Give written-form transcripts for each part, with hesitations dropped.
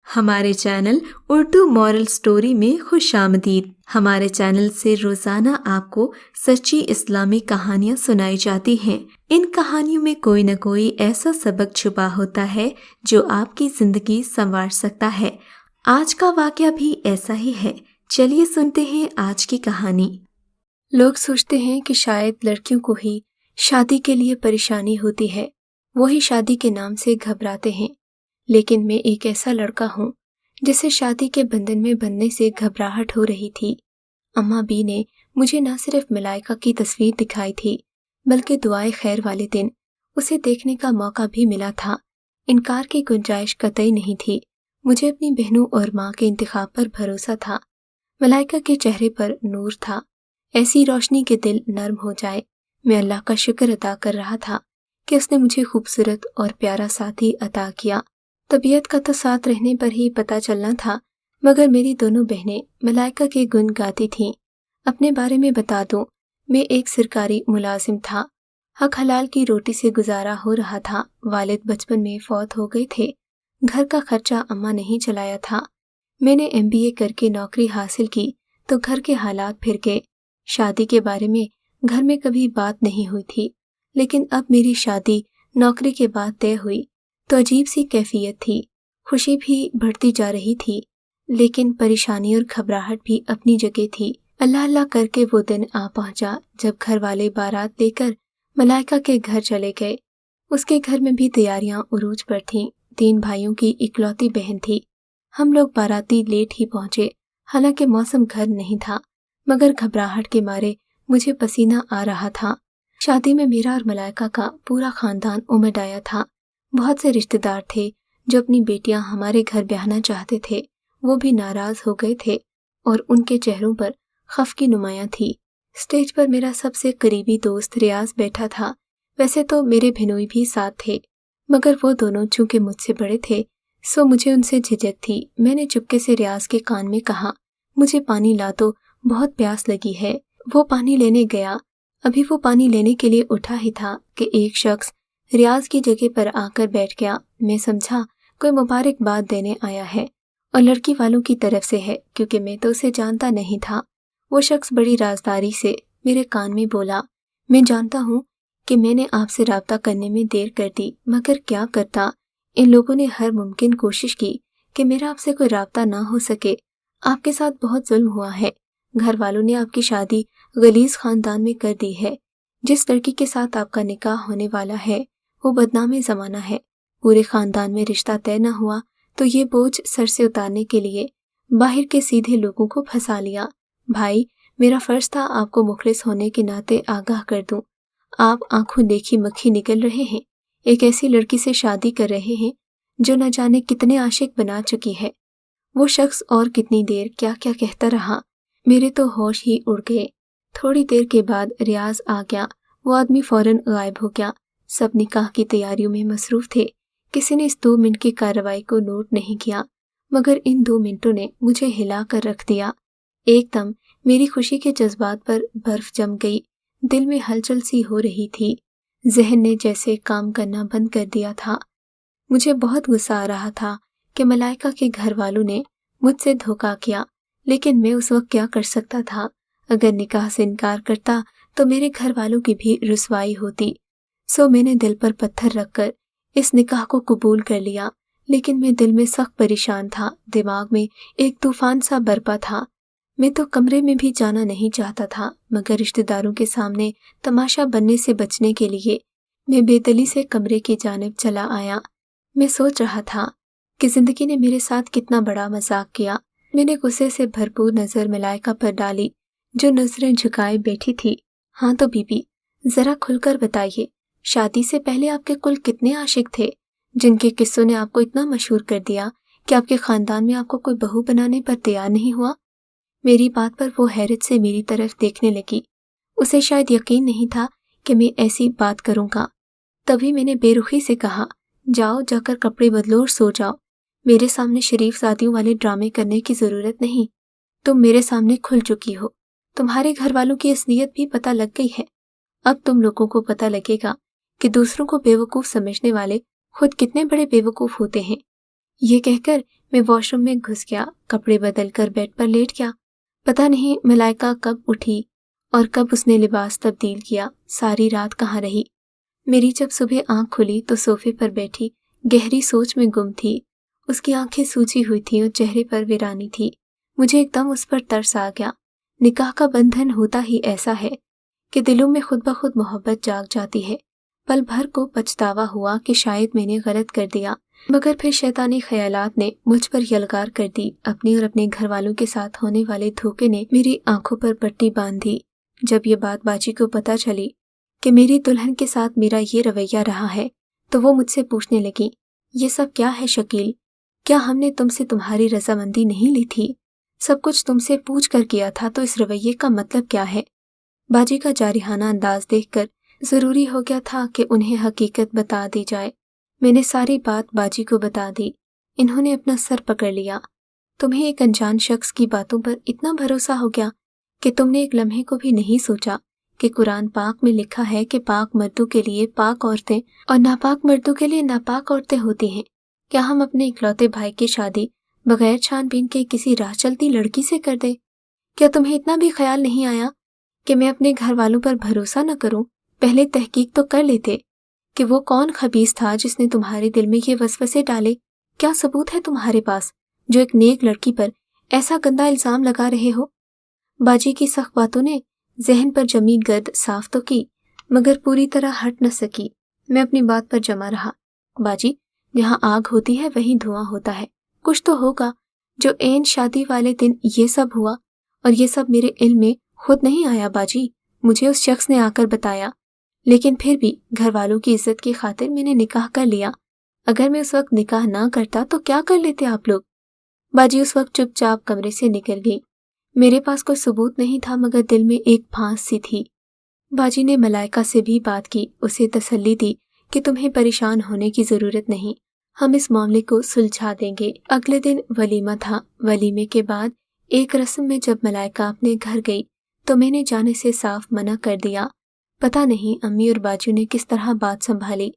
ہمارے channel Urdu moral story میں خوش آمدید۔ ہمارے چینل سے روزانہ آپ کو سچی اسلامی کہانیاں سنائی جاتی ہیں۔ ان کہانیوں میں کوئی نہ کوئی ایسا سبق چھپا ہوتا ہے جو آپ کی زندگی سنوار سکتا ہے۔ آج کا واقعہ بھی ایسا ہی ہے۔ چلیے سنتے ہیں آج کی کہانی۔ لوگ سوچتے ہیں کہ شاید لڑکیوں کو ہی شادی کے لیے پریشانی ہوتی ہے، وہی شادی کے نام سے گھبراتے ہیں، لیکن میں ایک ایسا لڑکا ہوں جسے شادی کے بندھن میں بندھنے سے گھبراہٹ ہو رہی تھی۔ اماں بی نے مجھے نہ صرف ملائکہ کی تصویر دکھائی تھی بلکہ دعائے خیر والے دن اسے دیکھنے کا موقع بھی ملا تھا۔ انکار کی گنجائش قطعی نہیں تھی۔ مجھے اپنی بہنوں اور ماں کے انتخاب پر بھروسہ تھا۔ ملائکہ کے چہرے پر نور تھا، ایسی روشنی کہ دل نرم ہو جائے۔ میں اللہ کا شکر ادا کر رہا تھا کہ اس نے مجھے خوبصورت اور پیارا ساتھی عطا کیا۔ طبیعت کا تو ساتھ رہنے پر ہی پتہ چلنا تھا، مگر میری دونوں بہنیں ملائکہ کے گن گاتی تھیں۔ اپنے بارے میں بتا دوں، میں ایک سرکاری ملازم تھا۔ حق حلال کی روٹی سے گزارا ہو رہا تھا۔ والد بچپن میں فوت ہو گئے تھے۔ گھر کا خرچہ اماں نہیں چلایا تھا۔ میں نے MBA کر کے نوکری حاصل کی تو گھر کے حالات پھر گئے۔ شادی کے بارے میں گھر میں کبھی بات نہیں ہوئی تھی، لیکن اب میری شادی نوکری کے بعد طے ہوئی تو عجیب سی کیفیت تھی۔ خوشی بھی بڑھتی جا رہی تھی، لیکن پریشانی اور گھبراہٹ بھی اپنی جگہ تھی۔ اللہ اللہ کر کے وہ دن آ پہنچا جب گھر والے بارات لے کر ملائکہ کے گھر چلے گئے۔ اس کے گھر میں بھی تیاریاں عروج پر تھیں۔ 3 بھائیوں کی اکلوتی بہن تھی۔ ہم لوگ باراتی لیٹ ہی پہنچے، حالانکہ موسم گرم نہیں تھا، مگر گھبراہٹ کے مارے مجھے پسینہ آ رہا تھا۔ شادی میں میرا اور ملائکہ کا پورا خاندان امڈ آیا تھا۔ بہت سے رشتہ دار تھے جو اپنی بیٹیاں ہمارے گھر بیاہنا چاہتے تھے، وہ بھی ناراض ہو گئے تھے اور ان کے چہروں پر خفگی نمایاں تھی۔ اسٹیج پر میرا سب سے قریبی دوست ریاض بیٹھا تھا۔ ویسے تو میرے بہنوئی بھی ساتھ تھے، مگر وہ دونوں چونکہ مجھ سے بڑے تھے سو مجھے ان سے جھجک تھی۔ میں نے چپکے سے ریاض کے کان میں کہا، مجھے پانی لا دو، بہت پیاس لگی ہے۔ وہ پانی لینے گیا۔ ابھی وہ پانی لینے کے لیے اٹھا ہی تھا کہ ایک شخص ریاض کی جگہ پر آ کر بیٹھ گیا۔ میں سمجھا کوئی مبارکباد دینے آیا ہے اور لڑکی والوں کی طرف سے ہے، کیونکہ میں تو اسے جانتا نہیں تھا۔ وہ شخص بڑی رازداری سے میرے کان میں بولا، میں جانتا ہوں کہ میں نے آپ سے رابطہ کرنے میں دیر کر دی، مگر کیا کرتا، ان لوگوں نے ہر ممکن کوشش کی کہ میرا آپ سے کوئی رابطہ نہ ہو سکے۔ آپ کے ساتھ بہت ظلم ہوا ہے۔ گھر والوں نے آپ کی شادی غلیظ خاندان میں کر دی ہے۔ جس لڑکی کے ساتھ آپ کا نکاح ہونے والا ہے وہ بدنام زمانہ ہے۔ پورے خاندان میں رشتہ طے نہ ہوا تو یہ بوجھ سر سے اتارنے کے لیے باہر کے سیدھے لوگوں کو پھنسا لیا۔ بھائی، میرا فرض تھا آپ کو مخلص ہونے کے ناطے آگاہ کر دوں۔ آپ آنکھوں دیکھی مکھی نکل رہے ہیں، ایک ایسی لڑکی سے شادی کر رہے ہیں جو نہ جانے کتنے عاشق بنا چکی ہے۔ وہ شخص اور کتنی دیر کیا کیا کہتا رہا، میرے تو ہوش ہی اڑ گئے۔ تھوڑی دیر کے بعد ریاض آ گیا۔ وہ آدمی فوراً غائب ہو گیا۔ سب نکاح کی تیاریوں میں مصروف تھے۔ کسی نے اس 2 منٹ کی کارروائی کو نوٹ نہیں کیا، مگر ان 2 منٹوں نے مجھے ہلا کر رکھ دیا۔ ایک دم میری خوشی کے جذبات پر برف جم گئی۔ دل میں ہلچل سی ہو رہی تھی۔ ذہن نے جیسے کام کرنا بند کر دیا تھا۔ مجھے بہت غصہ آ رہا تھا کہ ملائکہ کے گھر والوں نے مجھ سے دھوکہ کیا، لیکن میں اس وقت کیا کر سکتا تھا؟ اگر نکاح سے انکار کرتا تو میرے گھر والوں کی بھی رسوائی ہوتی۔ سو میں نے دل پر پتھر رکھ کر اس نکاح کو قبول کر لیا، لیکن میں دل میں سخت پریشان تھا۔ دماغ میں ایک طوفان سا برپا تھا۔ میں تو کمرے میں بھی جانا نہیں چاہتا تھا، مگر رشتہ داروں کے سامنے تماشا بننے سے بچنے کے لیے میں بے دلی سے کمرے کی جانب چلا آیا۔ میں سوچ رہا تھا کہ زندگی نے میرے ساتھ کتنا بڑا مذاق کیا۔ میں نے غصے سے بھرپور نظر ملائکہ پر ڈالی جو نظریں جھکائے بیٹھی تھی۔ ہاں تو بی بی، ذرا کھل کر بتائیے، شادی سے پہلے آپ کے کل کتنے عاشق تھے جن کے قصوں نے آپ کو اتنا مشہور کر دیا کہ آپ کے خاندان میں آپ کو کوئی بہو بنانے پر تیار نہیں ہوا؟ میری بات پر وہ حیرت سے میری طرف دیکھنے لگی۔ اسے شاید یقین نہیں تھا کہ میں ایسی بات کروں گا۔ تبھی میں نے بے رخی سے کہا، جاؤ جا کر کپڑے بدلو اور سو جاؤ۔ میرے سامنے شریف زادیوں والے ڈرامے کرنے کی ضرورت نہیں۔ تم میرے سامنے کھل چکی ہو۔ تمہارے گھر والوں کی اصلیت بھی پتہ لگ گئی ہے۔ اب تم لوگوں کو پتہ لگے گا کہ دوسروں کو بیوقوف سمجھنے والے خود کتنے بڑے بیوقوف ہوتے ہیں۔ یہ کہہ کر میں واش روم میں گھس گیا، کپڑے بدل کر بیڈ پر لیٹ گیا۔ پتہ نہیں ملائکہ کب اٹھی اور کب اس نے لباس تبدیل کیا، ساری رات کہاں رہی۔ میری جب صبح آنکھ کھلی تو صوفے پر بیٹھی گہری سوچ میں گم تھی۔ اس کی آنکھیں سوجی ہوئی تھیں اور چہرے پر ویرانی تھی۔ مجھے ایک دم اس پر ترس آ گیا۔ نکاح کا بندھن ہوتا ہی ایسا ہے کہ دلوں میں خود بخود محبت جاگ جاتی ہے۔ پل بھر کو پچھتاوا ہوا کہ شاید میں نے غلط کر دیا، مگر پھر شیطانی خیالات نے مجھ پر یلغار کر دی۔ اپنی اور اپنے گھر والوں کے ساتھ ہونے والے دھوکے نے میری آنکھوں پر پٹی باندھ دی۔ جب یہ بات باجی کو پتہ چلی کہ میری دلہن کے ساتھ میرا یہ رویہ رہا ہے تو وہ مجھ سے پوچھنے لگی، یہ سب کیا ہے شکیل؟ کیا ہم نے تم سے تمہاری رضامندی نہیں لی تھی؟ سب کچھ تم سے پوچھ کر کیا تھا تو اس رویے کا مطلب کیا ہے؟ باجی کا جارحانہ انداز دیکھ کر ضروری ہو گیا تھا کہ انہیں حقیقت بتا دی جائے۔ میں نے ساری بات باجی کو بتا دی۔ انہوں نے اپنا سر پکڑ لیا۔ تمہیں ایک انجان شخص کی باتوں پر اتنا بھروسہ ہو گیا کہ تم نے ایک لمحے کو بھی نہیں سوچا کہ قرآن پاک میں لکھا ہے کہ پاک مردوں کے لیے پاک عورتیں اور ناپاک مردوں کے لیے ناپاک عورتیں ہوتی ہیں۔ کیا ہم اپنے اکلوتے بھائی کی شادی بغیر چھان بین کے کسی راہ چلتی لڑکی سے کر دیں؟ کیا تمہیں اتنا بھی خیال نہیں آیا کہ میں اپنے گھر والوں پر بھروسہ نہ کروں؟ پہلے تحقیق تو کر لیتے کہ وہ کون خبیث تھا جس نے تمہارے دل میں یہ وسوسے ڈالے۔ کیا ثبوت ہے تمہارے پاس جو ایک نیک لڑکی پر ایسا گندا الزام لگا رہے ہو؟ باجی کی سخت باتوں نے ذہن پر جمی گرد صاف تو کی مگر پوری طرح ہٹ نہ سکی۔ میں اپنی بات پر جمع رہا۔ باجی، جہاں آگ ہوتی ہے وہیں دھواں ہوتا ہے۔ کچھ تو ہوگا جو عین شادی والے دن یہ سب ہوا، اور یہ سب میرے علم میں خود نہیں آیا باجی، مجھے اس شخص نے آ کر بتایا۔ لیکن پھر بھی گھر والوں کی عزت کی خاطر میں نے نکاح کر لیا۔ اگر میں اس وقت نکاح نہ کرتا تو کیا کر لیتے آپ لوگ؟ باجی اس وقت چپ چاپ کمرے سے نکل گئی۔ میرے پاس کوئی ثبوت نہیں تھا مگر دل میں ایک پھانس سی تھی۔ باجی نے ملائکہ سے بھی بات کی، اسے تسلی دی کہ تمہیں پریشان ہونے کی ضرورت نہیں، ہم اس معاملے کو سلجھا دیں گے۔ اگلے دن ولیمہ تھا۔ ولیمے کے بعد ایک رسم میں جب ملائکہ اپنے گھر گئی تو میں نے جانے سے صاف منع کر دیا۔ پتہ نہیں امی اور باجی نے کس طرح بات سنبھالی۔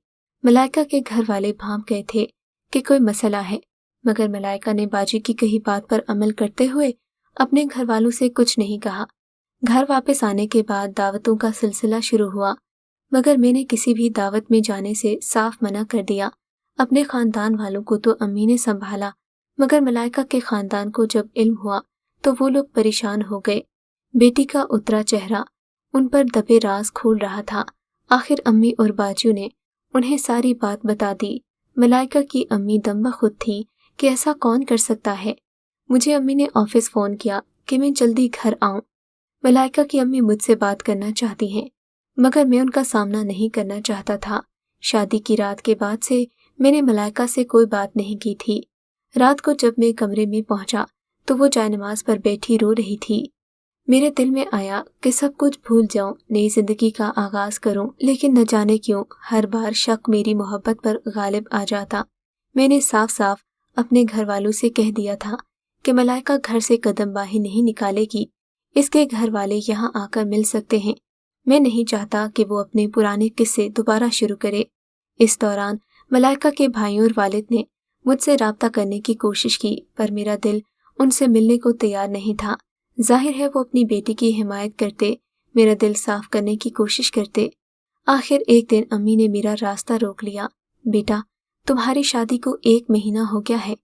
ملائکہ کے گھر والے بھانپ گئے تھے کہ کوئی مسئلہ ہے، مگر ملائکہ نے باجی کی کہی بات پر عمل کرتے ہوئے اپنے گھر والوں سے کچھ نہیں کہا۔ گھر واپس آنے کے بعد دعوتوں کا سلسلہ شروع ہوا، مگر میں نے کسی بھی دعوت میں جانے سے صاف منع کر دیا۔ اپنے خاندان والوں کو تو امی نے سنبھالا، مگر ملائکہ کے خاندان کو جب علم ہوا تو وہ لوگ پریشان ہو گئے۔ بیٹی کا اترا چہرہ ان پر دبے راز کھول رہا تھا۔ آخر امی اور باجیوں نے انہیں ساری بات بتا دی۔ ملائکہ کی امی دم بخود تھیں کہ ایسا کون کر سکتا ہے۔ مجھے امی نے آفس فون کیا کہ میں جلدی گھر آؤں۔ ملائکہ کی امی مجھ سے بات کرنا چاہتی ہیں، مگر میں ان کا سامنا نہیں کرنا چاہتا تھا۔ شادی کی رات کے بعد سے میں نے ملائکہ سے کوئی بات نہیں کی تھی۔ رات کو جب میں کمرے میں پہنچا تو وہ جائے نماز پر بیٹھی رو رہی تھی۔ میرے دل میں آیا کہ سب کچھ بھول جاؤں، نئی زندگی کا آغاز کروں، لیکن نہ جانے کیوں ہر بار شک میری محبت پر غالب آ جاتا۔ میں نے صاف صاف اپنے گھر والوں سے کہہ دیا تھا کہ ملائکہ گھر سے قدم باہر نہیں نکالے گی، اس کے گھر والے یہاں آ کر مل سکتے ہیں۔ میں نہیں چاہتا کہ وہ اپنے پرانے قصے دوبارہ شروع کرے۔ اس دوران ملائکہ کے بھائیوں اور والد نے مجھ سے رابطہ کرنے کی کوشش کی، پر میرا دل ان سے ملنے کو تیار نہیں تھا۔ ظاہر ہے وہ اپنی بیٹی کی حمایت کرتے، میرا دل صاف کرنے کی کوشش کرتے۔ آخر ایک دن امی نے میرا راستہ روک لیا۔ بیٹا، تمہاری شادی کو 1 مہینہ ہو گیا ہے،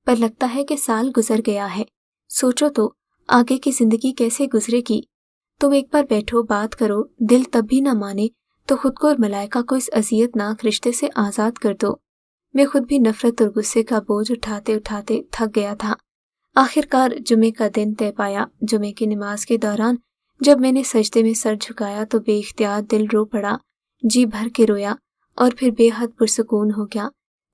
پر لگتا ہے کہ سال گزر گیا ہے۔ سوچو تو آگے کی زندگی کیسے گزرے گی۔ تم ایک بار بیٹھو، بات کرو، دل تب بھی نہ مانے تو خود کو اور ملائکہ کو اس اذیت ناک رشتے سے آزاد کر دو۔ میں خود بھی نفرت اور غصے کا بوجھ اٹھاتے اٹھاتے تھک گیا تھا۔ آخر کار جمعے کا دن طے پایا۔ جمعے کی نماز کے دوران جب میں نے سجدے میں سر جھکایا تو بے اختیار دل رو پڑا، جی بھر کے رویا اور پھر بے حد پرسکون ہو گیا۔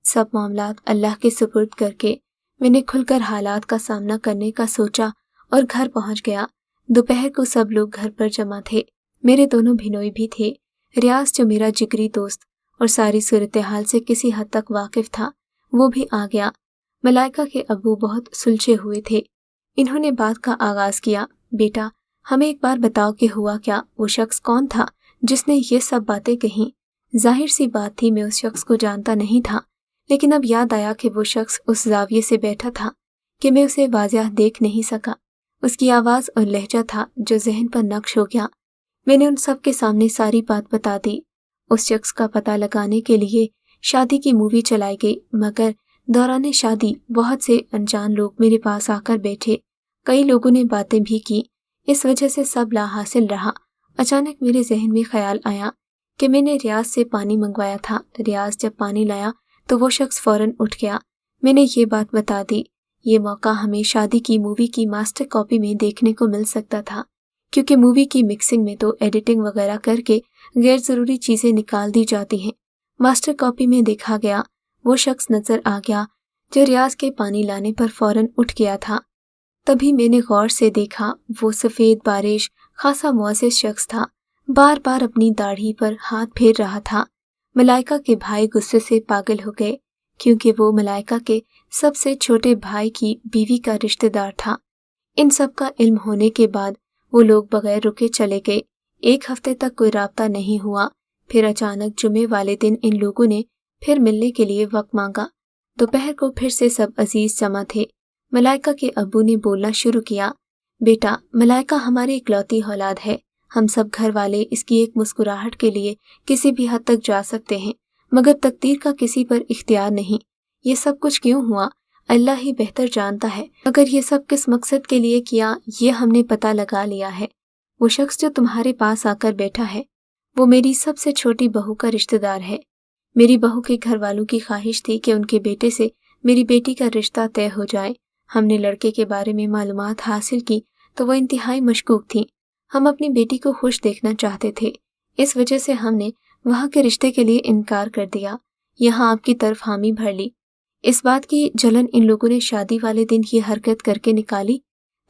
سب معاملات اللہ کے سپرد کر کے میں نے کھل کر حالات کا سامنا کرنے کا سوچا اور گھر پہنچ گیا۔ دوپہر کو سب لوگ گھر پر جمع تھے۔ میرے دونوں بھینوئی بھی تھے۔ ریاض جو میرا جگری دوست اور ساری صورتحال سے کسی حد تک واقف تھا، وہ بھی آ گیا۔ ملائکہ کے ابو بہت سلجھے ہوئے تھے۔ انہوں نے بات کا آغاز کیا۔ بیٹا، ہمیں ایک بار بتاؤ کہ ہوا کیا؟ وہ شخص کون تھا جس نے یہ سب باتیں کہیں؟ ظاہر سی بات تھی میں اس شخص کو جانتا نہیں تھا، لیکن اب یاد آیا کہ وہ شخص اس زاویے سے بیٹھا تھا کہ میں اسے واضح دیکھ نہیں سکا۔ اس کی آواز اور لہجہ تھا جو ذہن پر نقش ہو گیا۔ میں نے ان سب کے سامنے ساری بات بتا دی۔ اس شخص کا پتہ لگانے کے لیے شادی کی مووی چلائی گئی، مگر دوران شادی بہت سے انجان لوگ میرے پاس آ کر بیٹھے۔ کئی لوگوں نے باتیں بھی کی، اس وجہ سے سب لا حاصل رہا۔ اچانک میرے ذہن میں خیال آیا کہ میں نے ریاض سے پانی منگوایا تھا۔ ریاض جب پانی لایا تو وہ شخص فوراً اٹھ گیا۔ میں نے یہ بات بتا دی۔ یہ موقع ہمیں شادی کی مووی کی ماسٹر کاپی میں دیکھنے کو مل سکتا تھا، کیونکہ مووی کی مکسنگ میں تو ایڈیٹنگ وغیرہ کر کے غیر ضروری چیزیں نکال دی جاتی ہیں۔ ماسٹر کاپی میں دیکھا گیا وہ شخص نظر آ گیا جو ریاض کے پانی لانے پر فوراً اٹھ گیا تھا۔ تبھی میں نے غور سے دیکھا وہ سفید بارش خاصا معزز شخص تھا، بار بار اپنی داڑھی پر ہاتھ پھیر رہا تھا۔ ملائکہ کے بھائی غصے سے پاگل ہو گئے کیونکہ وہ ملائکہ کے سب سے چھوٹے بھائی کی بیوی کا رشتہ دار تھا۔ ان سب کا علم ہونے کے بعد وہ لوگ بغیر رکے چلے گئے۔ ایک ہفتے تک کوئی رابطہ نہیں ہوا۔ پھر اچانک جمعے والے دن ان لوگوں نے پھر ملنے کے لیے وقت مانگا۔ دوپہر کو پھر سے سب عزیز جمع تھے۔ ملائکہ کے ابو نے بولنا شروع کیا، بیٹا، ملائکہ ہماری اکلوتی اولاد ہے۔ ہم سب گھر والے اس کی ایک مسکراہٹ کے لیے کسی بھی حد تک جا سکتے ہیں، مگر تقدیر کا کسی پر اختیار نہیں۔ یہ سب کچھ کیوں ہوا اللہ ہی بہتر جانتا ہے، مگر یہ سب کس مقصد کے لیے کیا یہ ہم نے پتہ لگا لیا ہے۔ وہ شخص جو تمہارے پاس آ کر بیٹھا ہے وہ میری سب سے چھوٹی بہو کا رشتہ دار ہے۔ میری بہو کے گھر والوں کی خواہش تھی کہ ان کے بیٹے سے میری بیٹی کا رشتہ طے ہو جائے۔ ہم نے لڑکے کے بارے میں معلومات حاصل کی تو وہ انتہائی مشکوک تھیں۔ ہم اپنی بیٹی کو خوش دیکھنا چاہتے تھے، اس وجہ سے ہم نے وہاں کے رشتے کے لیے انکار کر دیا، یہاں آپ کی طرف حامی بھر لی۔ اس بات کی جلن ان لوگوں نے شادی والے دن یہ حرکت کر کے نکالی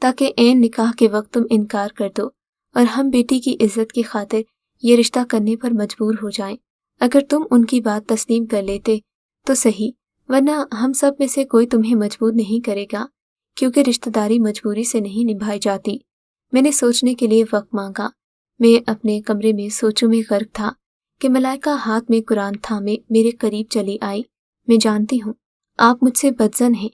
تاکہ عین نکاح کے وقت تم انکار کر دو اور ہم بیٹی کی عزت کی خاطر یہ رشتہ کرنے پر مجبور ہو جائیں۔ اگر تم ان کی بات تسلیم کر لیتے تو صحیح، ورنہ ہم سب میں سے کوئی تمہیں مجبور نہیں کرے گا، کیونکہ رشتہ داری مجبوری سے نہیں نبھائی جاتی۔ میں نے سوچنے کے لیے وقت مانگا۔ میں اپنے کمرے میں سوچوں میں غرق تھا کہ ملائکہ ہاتھ میں قرآن تھامے میرے قریب چلی آئی۔ میں جانتی ہوں آپ مجھ سے بدظن ہیں،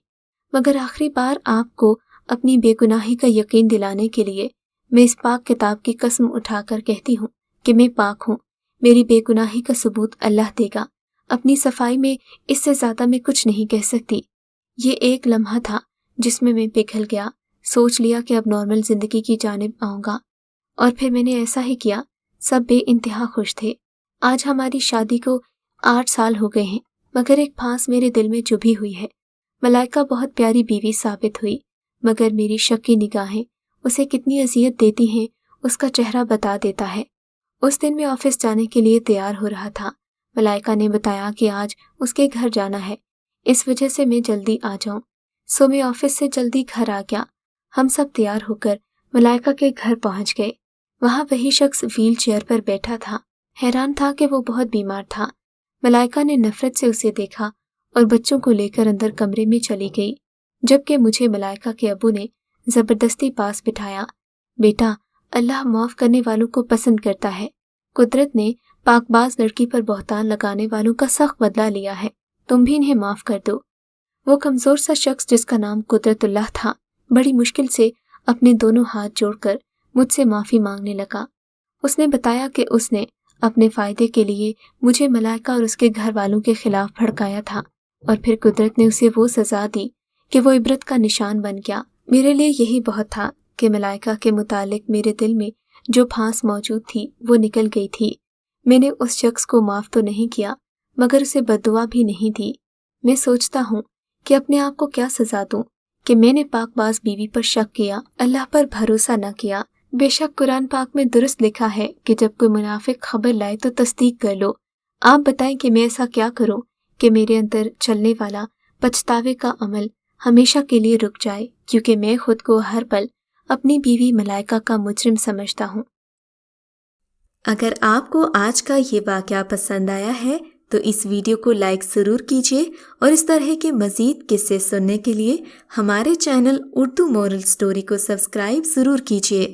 مگر آخری بار آپ کو اپنی بے گناہی کا یقین دلانے کے لیے میں اس پاک کتاب کی قسم اٹھا کر کہتی ہوں کہ میں پاک ہوں۔ میری بے گناہی کا ثبوت اللہ دے گا۔ اپنی صفائی میں اس سے زیادہ میں کچھ نہیں کہہ سکتی۔ یہ ایک لمحہ تھا جس میں پگھل گیا، سوچ لیا کہ اب نارمل زندگی کی جانب آؤں گا، اور پھر میں نے ایسا ہی کیا۔ سب بے انتہا خوش تھے۔ آج ہماری شادی کو 8 سال ہو گئے ہیں، مگر ایک پھانس میرے دل میں چبھی ہوئی ہے۔ ملائکہ بہت پیاری بیوی ثابت ہوئی، مگر میری شکی نگاہیں اسے کتنی اذیت دیتی ہیں اس کا چہرہ بتا دیتا ہے۔ اس دن میں آفس جانے کے لیے تیار ہو رہا تھا۔ ملائکہ نے بتایا کہ آج اس کے گھر جانا ہے، اس وجہ سے میں جلدی آ جاؤں، سو میں آفس سے جلدی گھر آ گیا۔ ہم سب تیار ہو کر ملائکہ کے گھر پہنچ گئے۔ وہاں وہی شخص ویل چیئر پر بیٹھا تھا۔ حیران تھا کہ وہ بہت بیمار تھا۔ ملائکہ نے نفرت سے اسے دیکھا اور بچوں کو لے کر اندر کمرے میں چلی گئی، جبکہ مجھے ملائکہ کے ابو نے زبردستی پاس بٹھایا۔ بیٹا، اللہ معاف کرنے والوں کو پسند کرتا ہے۔ قدرت نے پاک باز لڑکی پر بہتان لگانے والوں کا سخت بدلہ لیا ہے، تم بھی انہیں معاف کر دو۔ وہ کمزور سا شخص جس کا نام قدرت اللہ تھا بڑی مشکل سے اپنے دونوں ہاتھ جوڑ کر مجھ سے معافی مانگنے لگا۔ اس نے بتایا کہ اس نے اپنے فائدے کے لیے مجھے ملائکہ اور اس کے گھر والوں کے خلاف بھڑکایا تھا، اور پھر قدرت نے اسے وہ سزا دی کہ وہ عبرت کا نشان بن گیا۔ میرے لیے یہی بہت تھا کہ ملائکہ کے متعلق میرے دل میں جو پھانس موجود تھی وہ نکل گئی تھی۔ میں نے اس شخص کو معاف تو نہیں کیا، مگر اسے بددعا بھی نہیں دی۔ میں سوچتا ہوں کہ اپنے آپ کو کیا سزا دوں کہ میں نے پاک باز بیوی پر شک کیا، اللہ پر بھروسہ نہ کیا۔ بے شک قرآن پاک میں درست لکھا ہے کہ جب کوئی منافق خبر لائے تو تصدیق کر لو۔ آپ بتائیں کہ میں ایسا کیا کروں کہ میرے اندر چلنے والا پچھتاوے کا عمل ہمیشہ کے لیے رک جائے، کیونکہ میں خود کو ہر پل اپنی بیوی ملائکہ کا مجرم سمجھتا ہوں۔ اگر آپ کو آج کا یہ واقعہ پسند آیا ہے تو اس ویڈیو کو لائک ضرور کیجیے، اور اس طرح کے مزید قصے سننے کے لیے ہمارے چینل اردو مورل سٹوری کو سبسکرائب ضرور کیجیے۔